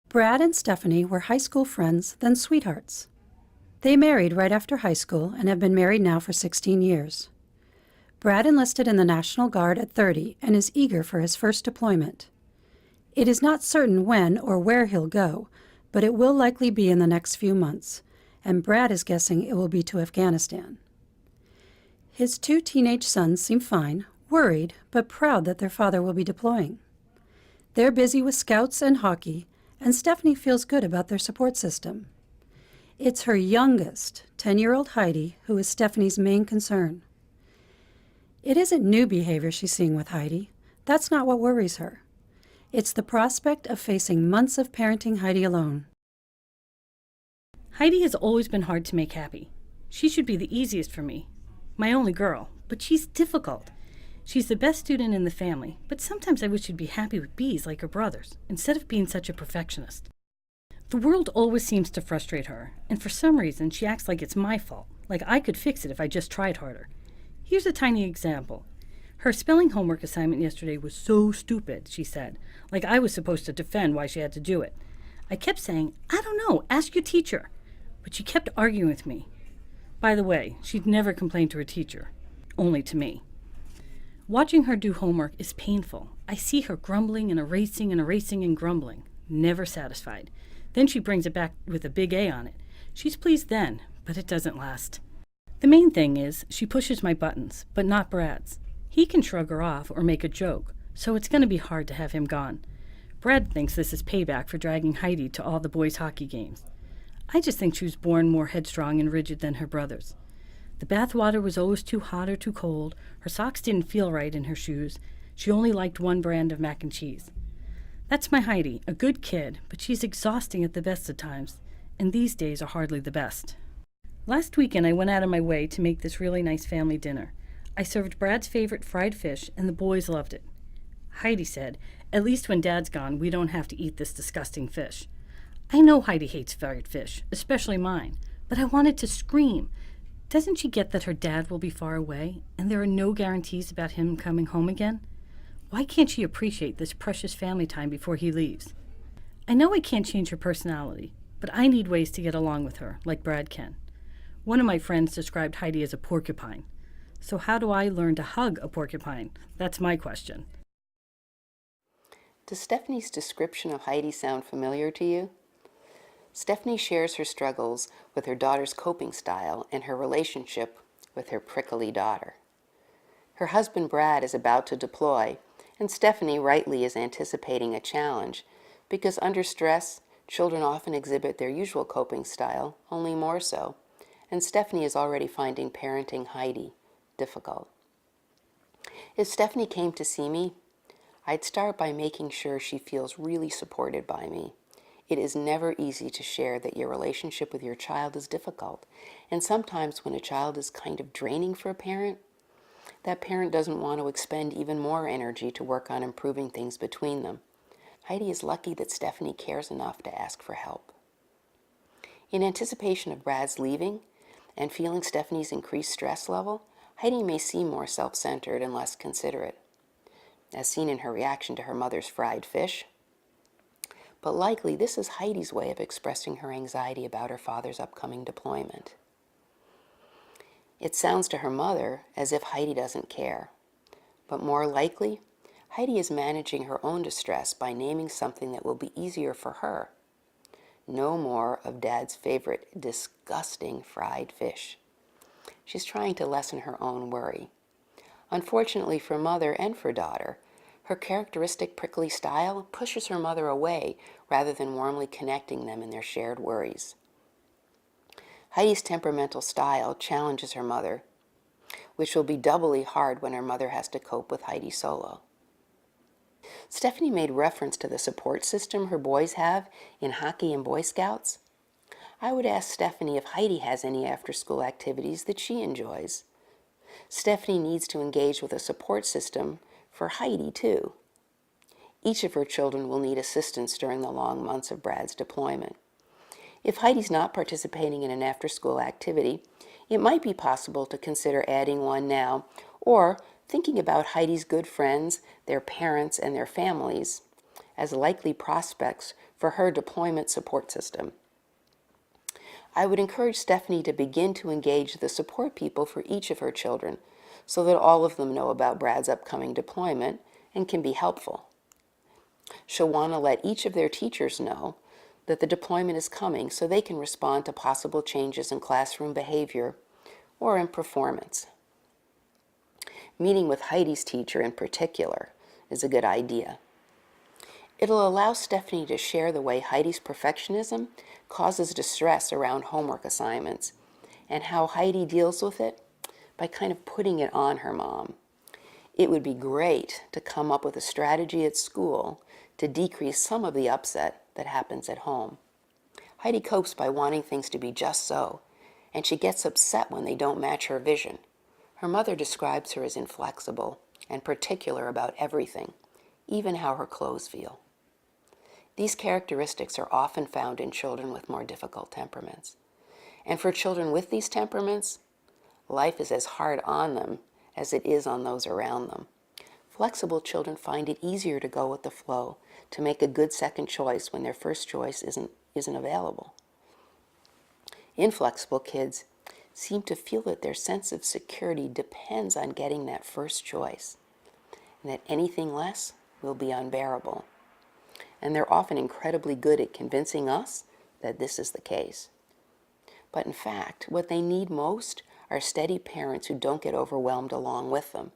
Brad and Stephanie were high school friends, then sweethearts. They married right after high school and have been married now for 16 years. Brad enlisted in the National Guard at 30 and is eager for his first deployment. It is not certain when or where he'll go, but it will likely be in the next few months, and Brad is guessing it will be to Afghanistan. His two teenage sons seem fine, worried, but proud that their father will be deploying. They're busy with scouts and hockey, and Stephanie feels good about their support system. It's her youngest, 10-year-old Heidi, who is Stephanie's main concern. It isn't new behavior she's seeing with Heidi. That's not what worries her. It's the prospect of facing months of parenting Heidi alone. Heidi has always been hard to make happy. She should be the easiest for me, my only girl, but she's difficult. She's the best student in the family, but sometimes I wish she'd be happy with B's like her brothers, instead of being such a perfectionist. The world always seems to frustrate her, and for some reason she acts like it's my fault, like I could fix it if I just tried harder. Here's a tiny example. Her spelling homework assignment yesterday was so stupid, she said, like I was supposed to defend why she had to do it. I kept saying, I don't know, ask your teacher. But she kept arguing with me. By the way, she'd never complained to her teacher, only to me. Watching her do homework is painful. I see her grumbling and erasing and grumbling, never satisfied. Then she brings it back with a big A on it. She's pleased then, but it doesn't last. The main thing is she pushes my buttons, but not Brad's. He can shrug her off or make a joke, so it's going to be hard to have him gone. Brad thinks this is payback for dragging Heidi to all the boys' hockey games. I just think she was born more headstrong and rigid than her brothers. The bath water was always too hot or too cold. Her socks didn't feel right in her shoes. She only liked one brand of mac and cheese. That's my Heidi, a good kid, but she's exhausting at the best of times, and these days are hardly the best. Last weekend I went out of my way to make this really nice family dinner. I served Brad's favorite fried fish, and the boys loved it. Heidi said, "At least when Dad's gone, we don't have to eat this disgusting fish." I know Heidi hates fried fish, especially mine, but I wanted to scream. Doesn't she get that her dad will be far away, and there are no guarantees about him coming home again? Why can't she appreciate this precious family time before he leaves? I know I can't change her personality, but I need ways to get along with her, like Brad can. One of my friends described Heidi as a porcupine. So how do I learn to hug a porcupine? That's my question. Does Stephanie's description of Heidi sound familiar to you? Stephanie shares her struggles with her daughter's coping style and her relationship with her prickly daughter. Her husband Brad is about to deploy, and Stephanie rightly is anticipating a challenge because under stress, children often exhibit their usual coping style, only more so, and Stephanie is already finding parenting Heidi difficult. If Stephanie came to see me, I'd start by making sure she feels really supported by me. It is never easy to share that your relationship with your child is difficult, and sometimes when a child is kind of draining for a parent, that parent doesn't want to expend even more energy to work on improving things between them. Heidi is lucky that Stephanie cares enough to ask for help. In anticipation of Brad's leaving and feeling Stephanie's increased stress level, Heidi may seem more self-centered and less considerate, as seen in her reaction to her mother's fried fish. But likely this is Heidi's way of expressing her anxiety about her father's upcoming deployment. It sounds to her mother as if Heidi doesn't care, but more likely, Heidi is managing her own distress by naming something that will be easier for her. No more of Dad's favorite disgusting fried fish. She's trying to lessen her own worry. Unfortunately for mother and for daughter, her characteristic prickly style pushes her mother away rather than warmly connecting them in their shared worries. Heidi's temperamental style challenges her mother, which will be doubly hard when her mother has to cope with Heidi solo. Stephanie made reference to the support system her boys have in hockey and Boy Scouts. I would ask Stephanie if Heidi has any after-school activities that she enjoys. Stephanie needs to engage with a support system for Heidi, too. Each of her children will need assistance during the long months of Brad's deployment. If Heidi's not participating in an after-school activity, it might be possible to consider adding one now, or thinking about Heidi's good friends, their parents, and their families, as likely prospects for her deployment support system. I would encourage Stephanie to begin to engage the support people for each of her children so that all of them know about Brad's upcoming deployment and can be helpful. She'll want to let each of their teachers know that the deployment is coming so they can respond to possible changes in classroom behavior or in performance. Meeting with Heidi's teacher in particular is a good idea. It'll allow Stephanie to share the way Heidi's perfectionism causes distress around homework assignments and how Heidi deals with it by kind of putting it on her mom. It would be great to come up with a strategy at school to decrease some of the upset that happens at home. Heidi copes by wanting things to be just so, and she gets upset when they don't match her vision. Her mother describes her as inflexible and particular about everything, even how her clothes feel. These characteristics are often found in children with more difficult temperaments. And for children with these temperaments, life is as hard on them as it is on those around them. Flexible children find it easier to go with the flow, to make a good second choice when their first choice isn't available. Inflexible kids seem to feel that their sense of security depends on getting that first choice, and that anything less will be unbearable. And they're often incredibly good at convincing us that this is the case. But in fact, what they need most are steady parents who don't get overwhelmed along with them.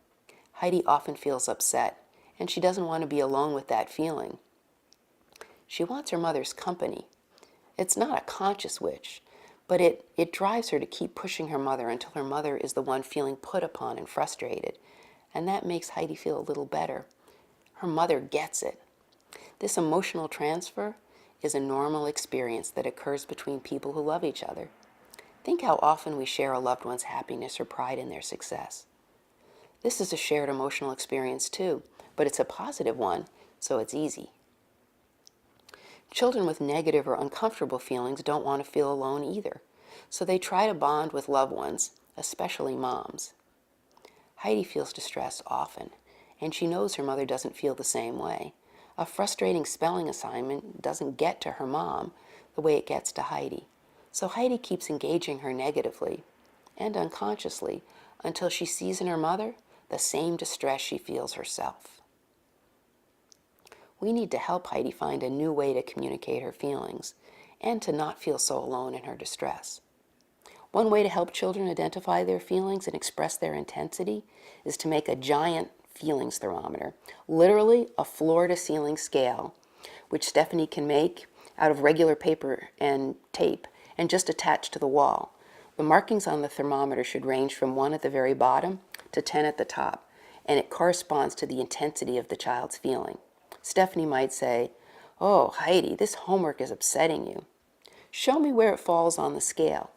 Heidi often feels upset, and she doesn't want to be alone with that feeling. She wants her mother's company. It's not a conscious wish, but it drives her to keep pushing her mother until her mother is the one feeling put upon and frustrated. And that makes Heidi feel a little better. Her mother gets it. This emotional transfer is a normal experience that occurs between people who love each other. Think how often we share a loved one's happiness or pride in their success. This is a shared emotional experience too, but it's a positive one, so it's easy. Children with negative or uncomfortable feelings don't want to feel alone either, so they try to bond with loved ones, especially moms. Heidi feels distress often, and she knows her mother doesn't feel the same way. A frustrating spelling assignment doesn't get to her mom the way it gets to Heidi. So Heidi keeps engaging her negatively and unconsciously until she sees in her mother the same distress she feels herself. We need to help Heidi find a new way to communicate her feelings and to not feel so alone in her distress. One way to help children identify their feelings and express their intensity is to make a giant feelings thermometer, literally a floor-to-ceiling scale, which Stephanie can make out of regular paper and tape and just attach to the wall. The markings on the thermometer should range from 1 at the very bottom to 10 at the top, and it corresponds to the intensity of the child's feeling. Stephanie might say, "Oh, Heidi, this homework is upsetting you. Show me where it falls on the scale."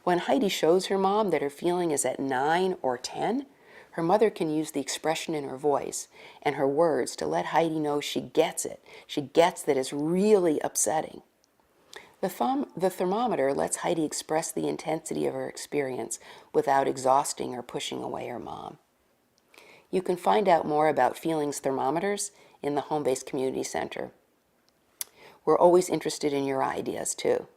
When Heidi shows her mom that her feeling is at 9 or 10, her mother can use the expression in her voice and her words to let Heidi know she gets it. She gets that it's really upsetting. The thermometer lets Heidi express the intensity of her experience without exhausting or pushing away her mom. You can find out more about feelings thermometers in the Home-Based Community Center. We're always interested in your ideas too.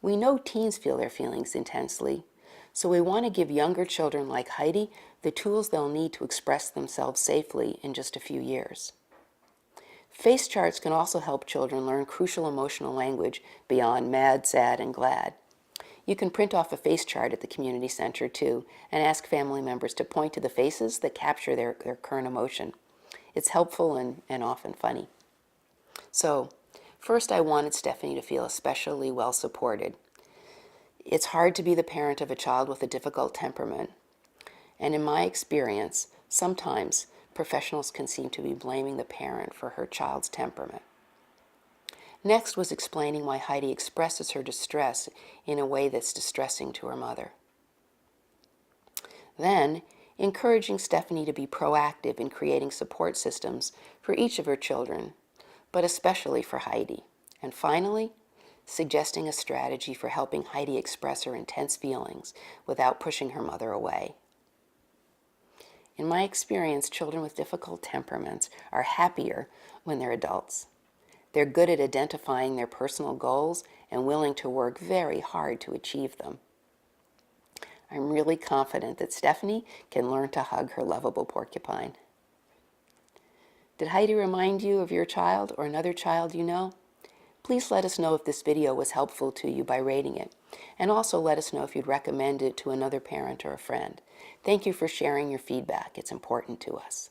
We know teens feel their feelings intensely, so we want to give younger children like Heidi the tools they'll need to express themselves safely in just a few years. Face charts can also help children learn crucial emotional language beyond mad, sad, and glad. You can print off a face chart at the community center too and ask family members to point to the faces that capture their current emotion. It's helpful and often funny. So, first I wanted Stephanie to feel especially well supported. It's hard to be the parent of a child with a difficult temperament, and in my experience, sometimes professionals can seem to be blaming the parent for her child's temperament. Next was explaining why Heidi expresses her distress in a way that's distressing to her mother. Then, encouraging Stephanie to be proactive in creating support systems for each of her children, but especially for Heidi. And finally, suggesting a strategy for helping Heidi express her intense feelings without pushing her mother away. In my experience, children with difficult temperaments are happier when they're adults. They're good at identifying their personal goals and willing to work very hard to achieve them. I'm really confident that Stephanie can learn to hug her lovable porcupine. Did Heidi remind you of your child or another child you know? Please let us know if this video was helpful to you by rating it, and also let us know if you'd recommend it to another parent or a friend. Thank you for sharing your feedback. It's important to us.